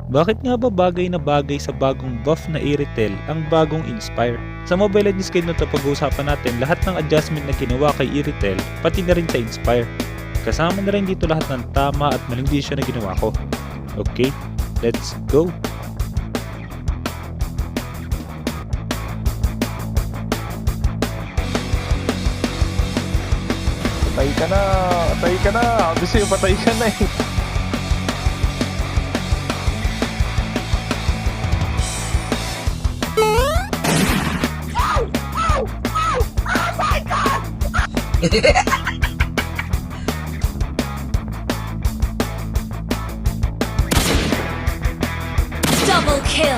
Bakit nga ba bagay na bagay sa bagong buff na Irithel ang bagong Inspire? Sa Mobile Legends Guide na ito pag-uusapan natin lahat ng adjustment na ginawa kay Irithel pati na rin sa Inspire. Kasama na rin dito lahat ng tama at maling desisyon na ginawa ko. Okay, let's go! Patay ka na! Patay ka na! Kasi patay ka na eh. Double kill.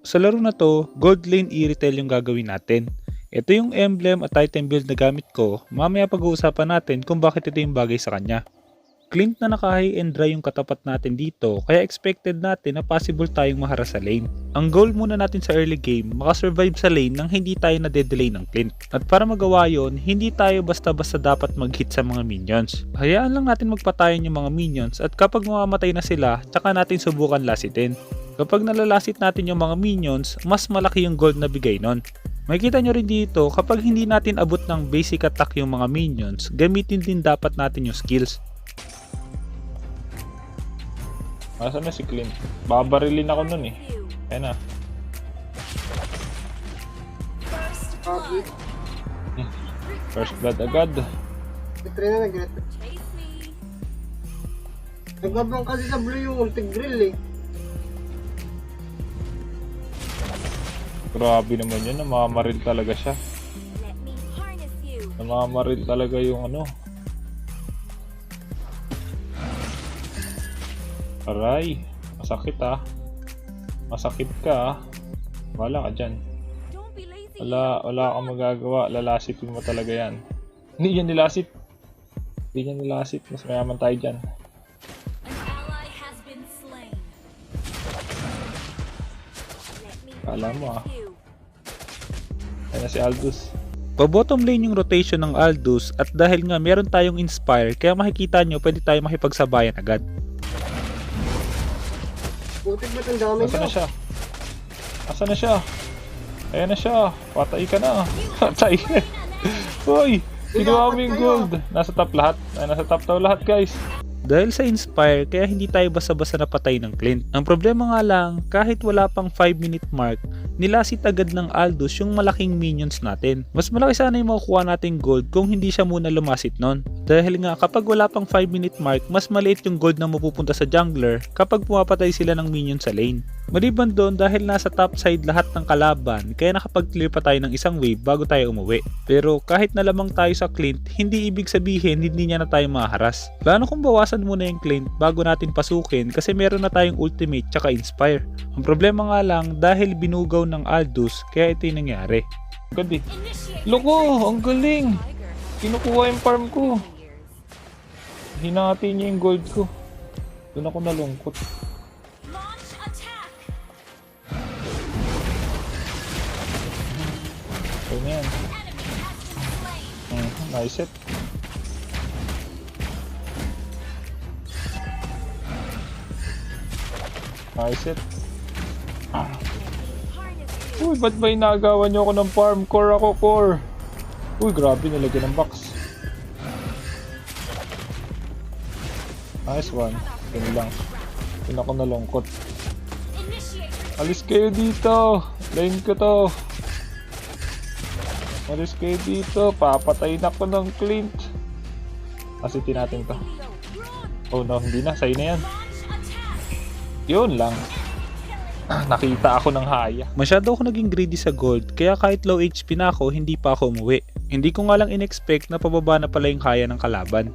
Sa laro na to, Gold Lane Irithel yung gagawin natin. Ito yung emblem at item build na gamit ko, mamaya pag-uusapan natin kung bakit ito yung bagay sa kanya. Clint na naka-high and dry yung katapat natin dito, kaya expected natin na possible tayong maharas sa lane. Ang goal muna natin sa early game, makasurvive sa lane nang hindi tayo na-delay ng Clint. At para magawa yon, hindi tayo basta-basta dapat mag-hit sa mga minions. Hayaan lang natin magpatayan yung mga minions at kapag mamamatay na sila, tsaka natin subukan lasitin. Kapag nalalasit natin yung mga minions, mas malaki yung gold na bigay nun. Makikita nyo rin dito, kapag hindi natin abot ng basic attack yung mga minions, gamitin din dapat natin yung skills. Nasaan na si Clint? Babarilin ako nun eh. Ayan na. First blood agad. Try na nag-ret. Nagabang kasi sa blue yung tig-grill eh. Grabe naman yun, namamaril talaga siya. Namamaril talaga yung ano. Aray, masakit ah. Masakit ka ah. Wala ka dyan. Wala kang magagawa, lalasipin mo talaga yan. Hindi yan nilasip. Hindi yan nilasip, mas mayaman tayo dyan. Kala mo ah. Ayan na si Aldous. Pa-bottom lane yung rotation ng Aldous at dahil nga meron tayong Inspire, kaya makikita nyo pwede tayo makipagsabayan agad. Butik ba't ang dami Nasaan na ko? siya? Nasaan na siya? Ayan na siya. Patay ka na. Patay. Uy! Ginawa mo yung gold. Nasa top lahat. Ay, nasa top daw lahat guys. Dahil sa Inspire, kaya hindi tayo basta-basta napatay ng Clint. Ang problema nga lang, kahit wala pang 5-minute mark, nilasit agad ng Aldous yung malaking minions natin. Mas malaki sana yung makukuha nating gold kung hindi siya muna lumasit nun. Dahil nga kapag wala pang 5-minute mark, mas maliit yung gold na mapupunta sa jungler kapag pumapatay sila ng minion sa lane. Maliban doon dahil nasa top side lahat ng kalaban, kaya nakapag-clear pa tayo ng isang wave bago tayo umuwi. Pero kahit na lamang tayo sa Clint, hindi ibig sabihin hindi niya na tayo maharas. Plano kong bawasan muna yung Clint bago natin pasukin kasi meron na tayong ultimate tsaka Inspire. Ang problema nga lang dahil binugaw ng Aldous kaya ito yung nangyari. Ganda. Loko! Ang galing! Kinukuha yung farm ko. Hinati niya yung gold ko. Doon ako nalungkot. Okay na yan. Nice it. Nice it. Uy, ba't ba inagawan niyo ako ng farm? Core ako, core. Uy, grabe, nilagyan ng box. Nice one. Ganun lang. Yun ako nalungkot. Alis kayo dito. Lane ko to. Alis kayo dito. Papatayin ako ng Clint. Asitin natin to. Oh no, hindi na. Sa'yo na yan. Yun lang. Nakita ako ng haya. Masyado ako naging greedy sa gold kaya kahit low HP na ako hindi pa ako umuwi. Hindi ko nga lang in-expect na pababa na pala yung kaya ng kalaban.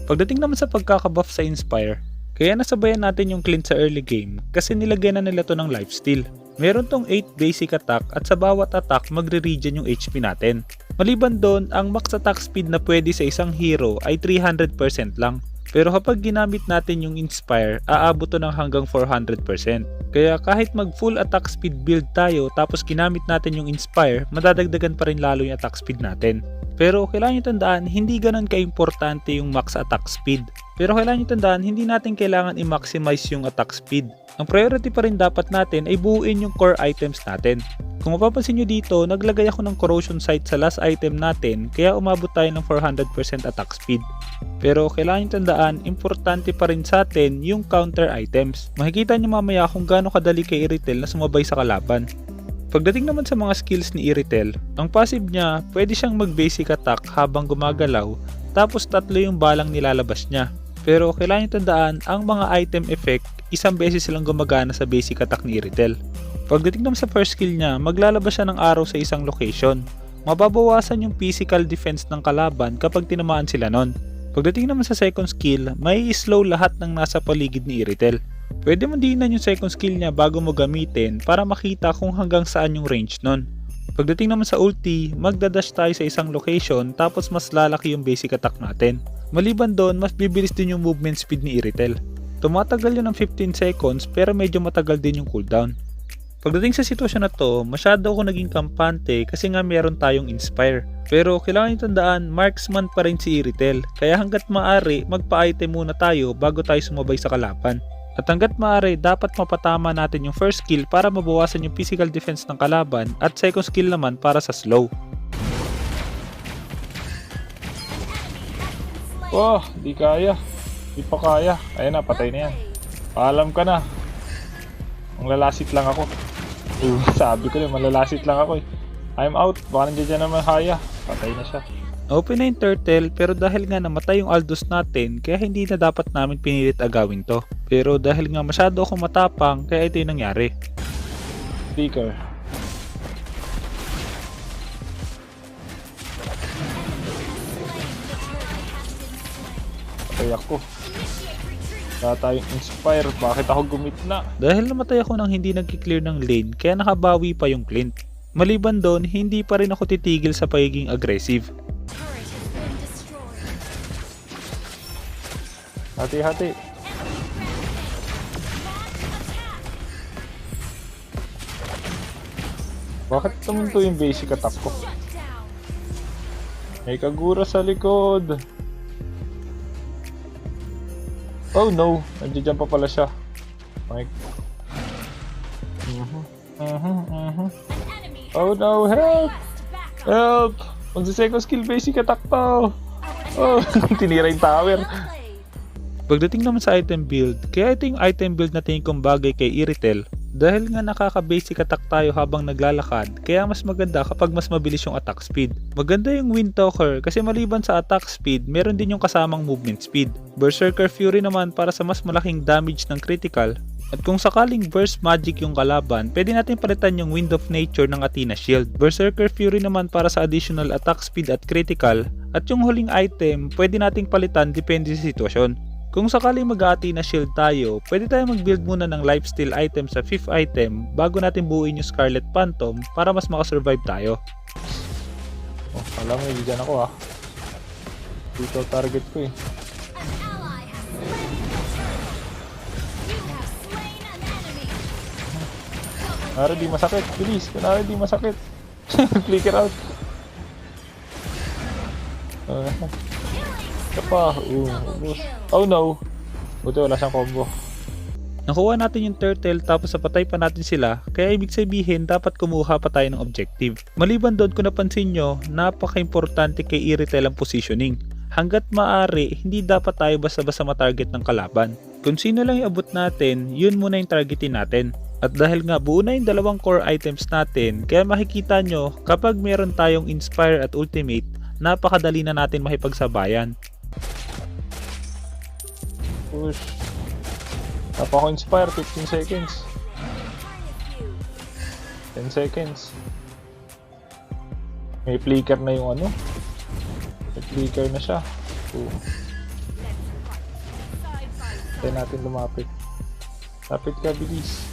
Pagdating naman sa pagkakabuff sa Inspire, kaya nasabayan natin yung Clint sa early game kasi nilagyan na nila to ng lifesteal. Meron tong 8 basic attack at sa bawat attack magre-regen yung HP natin. Maliban doon, ang max attack speed na pwede sa isang hero ay 300% lang. Pero kapag ginamit natin yung Inspire, aabot to ng hanggang 400%. Kaya kahit mag full attack speed build tayo tapos ginamit natin yung Inspire, madadagdagan pa rin lalo yung attack speed natin. Pero kailangan nyo tandaan, hindi ganun ka-importante yung max attack speed. Pero kailangan nyo tandaan, hindi natin kailangan i-maximize yung attack speed. Ang priority pa rin dapat natin ay buuin yung core items natin. Kung mapapansin nyo dito, naglagay ako ng corrosion sight sa last item natin kaya umabot tayo ng 400% attack speed. Pero kailangan nyo tandaan, importante pa rin sa atin yung counter items. Makikita nyo mamaya kung gaano kadali kay Irithel na sumabay sa kalaban. Pagdating naman sa mga skills ni Irithel, ang passive niya, pwede siyang mag-basic attack habang gumagalaw, tapos 3 yung balang nilalabas niya. Pero kailangan nyo tandaan, ang mga item effect, isang beses silang gumagana sa basic attack ni Irithel. Pagdating naman sa first skill niya, maglalabas siya ng arrow sa isang location. Mababawasan yung physical defense ng kalaban kapag tinamaan sila nun. Pagdating naman sa second skill, may slow lahat ng nasa paligid ni Irithel. Pwede mo diinan yung second skill niya bago mo gamitin para makita kung hanggang saan yung range nun. Pagdating naman sa ulti, magdadash tayo sa isang location tapos mas lalaki yung basic attack natin. Maliban doon, mas bibilis din yung movement speed ni Irithel. Tumatagal yun ng 15 seconds pero medyo matagal din yung cooldown. Pagdating sa sitwasyon na to, masyado ako naging kampante kasi nga meron tayong Inspire. Pero kailangan nyo tandaan, marksman pa rin si Irithel. Kaya hanggat maaari, magpa-item muna tayo bago tayo sumabay sa kalaban. At hanggat maaari, dapat mapatama natin yung first skill para mabawasan yung physical defense ng kalaban at second skill naman para sa slow. Oh, di kaya. Di pa kaya. Ayan na, patay na yan. Paalam ka na. Ang lalasit lang ako. Sabi ko na, malalasit lang ako eh. I'm out. Baka nandiyan dyan naman haya. Patay na siya. Open na yung turtle pero dahil nga namatay yung Aldous natin kaya hindi na dapat namin pinilit agawin to. Pero dahil nga masyado akong matapang kaya ito yung nangyari. Speaker. Patay ako. Wala tayong Inspire. Bakit ako gumitna? Dahil namatay ako nang hindi nagki-clear ng lane kaya nakabawi pa yung Clint. Maliban doon, hindi pa rin ako titigil sa pagiging aggressive. Hati-hati. Bakit tumunto yung basic attack ko? May Kagura sa likod. Oh no, nandiyan pa pala siya. Okay. Oh no, help! Help! Magsi-second skill basic attack to. Oh, tinira yung tower. Pagdating naman sa item build, kaya ito yung item build na tingin kong bagay kay Irithel dahil nga nakaka-basic attack tayo habang naglalakad kaya mas maganda kapag mas mabilis yung attack speed. Maganda yung Windtalker kasi maliban sa attack speed, meron din yung kasamang movement speed. Berserker Fury naman para sa mas malaking damage ng critical. At kung sakaling burst magic yung kalaban, pwede natin palitan yung Wind of Nature ng Athena Shield. Berserker Fury naman para sa additional attack speed at critical. At yung huling item, pwede nating palitan depende sa sitwasyon. Kung sakaling mag-Athena Shield tayo, pwede tayo mag-build muna ng lifesteal item sa 5th item bago natin buuin yung Scarlet Phantom para mas makasurvive tayo. Oh, alam mo, dyan ako ah. Dito target ko eh. Kunwari di masakit, bilis. Kunwari di masakit. Flicker out. Ito pa. Oh no. Buti wala siyang combo. Nakuha natin yung turtle tapos napatay pa natin sila kaya ibig sabihin dapat kumuha pa tayo ng objective. Maliban doon kung napansin nyo, napaka-importante kay Irithel ang positioning. Hanggat maaari, hindi dapat tayo basta-basta matarget ng kalaban. Kung sino lang iabot natin, yun muna yung targetin natin. At dahil nga buo na yung dalawang core items natin, kaya makikita nyo kapag meron tayong Inspire at Ultimate, napakadali na natin makipagsabayan. Push. Tapa ako Inspire, 15 seconds. 10 seconds. May flicker na yung ano. May flicker na siya. Tayo natin lumapit. Lapit ka, bilis.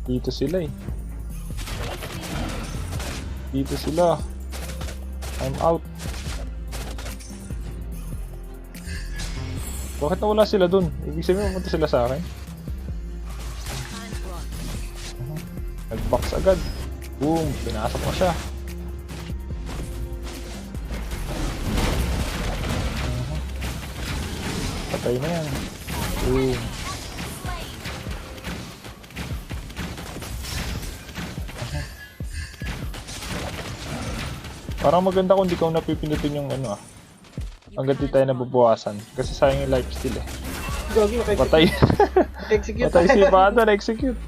Dito sila eh. Dito sila. I'm out. Bakit nawala sila dun? Ibig sabihin pumunta sila sa akin. Nag-box agad. Boom! Pinasok ko siya. Patay na yan. Boom! Parang maganda kung di ko napipinutin yung ano hanggat di tayo nabubuwasan. Kasi sayang yung lifesteal eh. Gagi, Patay. execute. Patay si Pata na execute.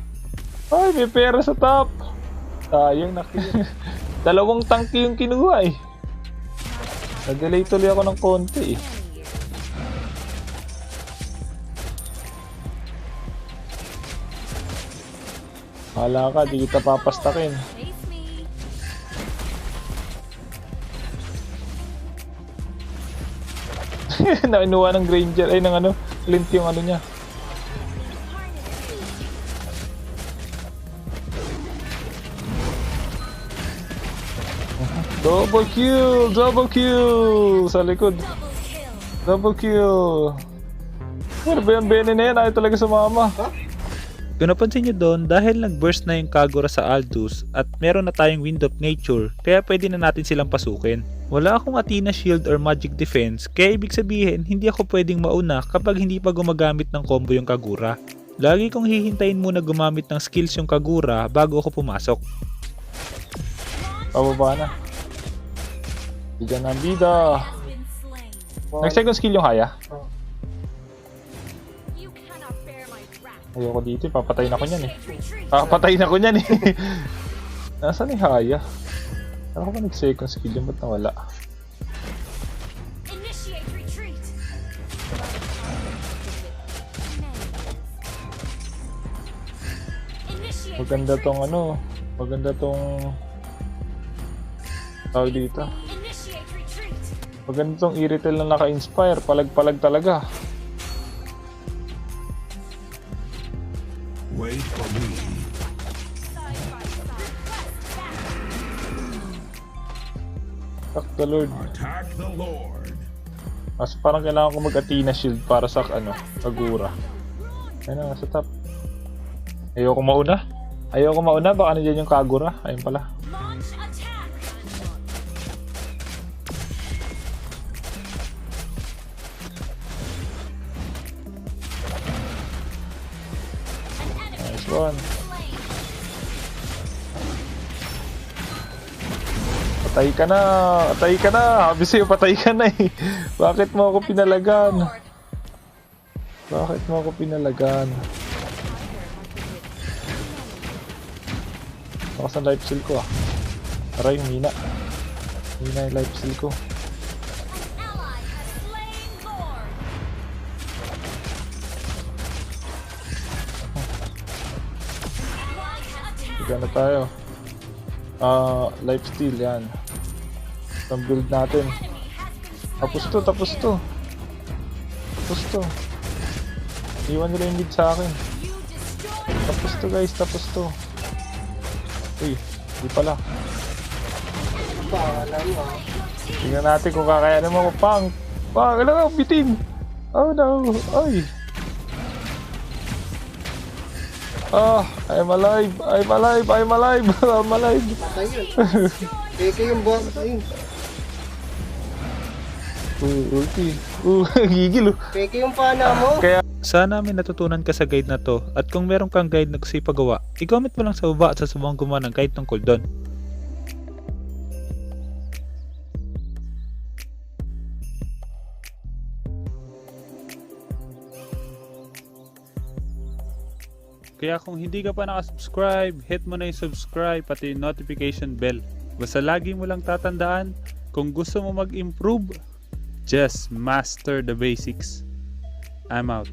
Ay, may pera sa top. Sayang na dalawang tangke yung kinuha eh. Nag-delay tuloy ako ng konti eh. Hala ka, di kita papastakin. Face me. Nainuha ng Granger, ay ng ano, Clint yung ano niya. Double kill! Double kill! Sa likod. Double kill! Ano ba yung Bene na yan? Ayaw talaga sumama. Kung napansin nyo doon, dahil nag-burst na yung Kagura sa Aldous at meron na tayong Wind of Nature, kaya pwede na natin silang pasukin. Wala akong Athena Shield or Magic Defense, kaya ibig sabihin hindi ako pwedeng mauna kapag hindi pa gumagamit ng combo yung Kagura. Lagi kong hihintayin muna gumamit ng skills yung Kagura bago ako pumasok. Pababa na. Bigyan ng bida. Been slain. Nag-second skill yung Haya. You cannot bear my wrath. Ayoko dito, papatayin ako niyan eh. Retreat. Papatayin ako niyan eh. Nasaan ni Haya? Ano ko ba nag-second skill yun? Ba't nawala? Initiate retreat. Initiate Maganda retreat. tong ano. Maganda tong tawag dito. Initiate retreat. Maganda tong Iritel na naka-inspire. Palag-palag talaga. Wait for me. Side by side. West back. Fuck the Lord. Attack the Lord. Mas parang kailangan ko mag-Athena Shield para sa ano, Kagura. Ayun na, sa top. Ayoko mauna. Ayoko mauna, baka nandiyan yung Kagura. Ayun pala. Launch attack. An enemy Nice one. slain. Patay ka na! Patay ka na! Sabi sa'yo, patay ka na eh. Bakit mo ako pinalagan? Lord. Bakit mo ako pinalagan? Bakas ang life steal ko ah. Aray, humina. Humina yung life steal ko. An ally has slain Lord. Launch attack. Bigyan na tayo. Life steal yan. Itong build natin. Enemy has been Tapos to, tapos to. Tapos to. Iwan nila yung mid sa akin. You destroyed. Tapos to guys, tapos to. Uy, di pala. Paalam mo. Tingnan natin kung kakayanin mo ako. Pang! Pang! Alam ka, bitin! Oh no! Ay! Ah! I'm alive! I'm alive! I'm alive! I'm alive! Patay yun. Peke yung boss. Ayun. Ulti. Gigil oh. Peke yung pana mo. Kaya Sana may natutunan ka sa guide na to at kung meron kang guide na gusto ipagawa, i-comment mo lang sa baba at sasubang gumawa ng guide tungkol doon. Kaya kung hindi ka pa nakasubscribe, hit mo na yung subscribe pati yung notification bell. Basta lagi mo lang tatandaan, kung gusto mo mag-improve, just master the basics. I'm out.